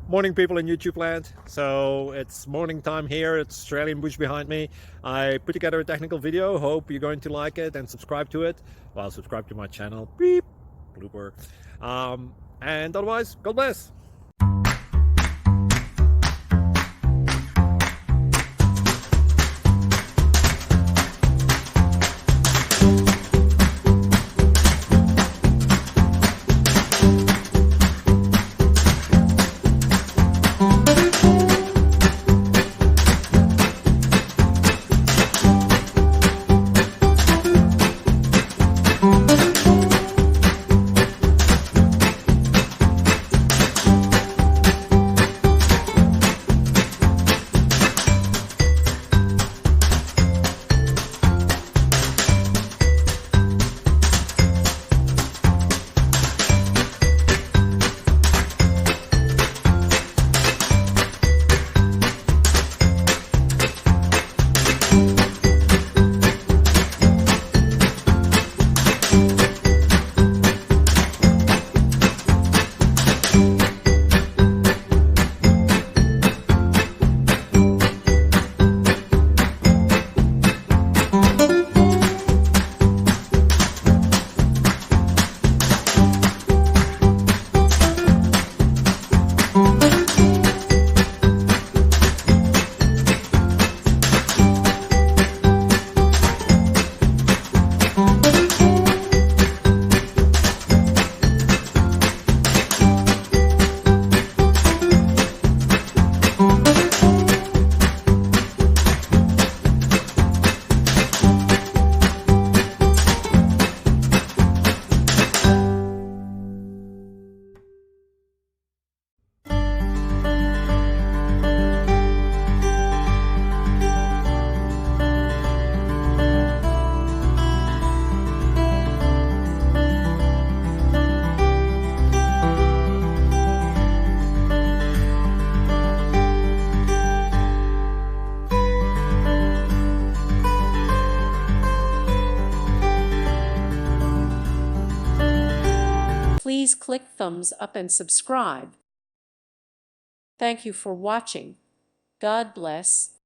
Morning, people in YouTube land. So it's morning time here. It's Australian bush behind me. I put together a technical video. Hope you're going to like it and subscribe to it. Well, subscribe to my channel. Beep. Blooper. And otherwise, God bless. Please click thumbs up and subscribe. Thank you for watching. God bless.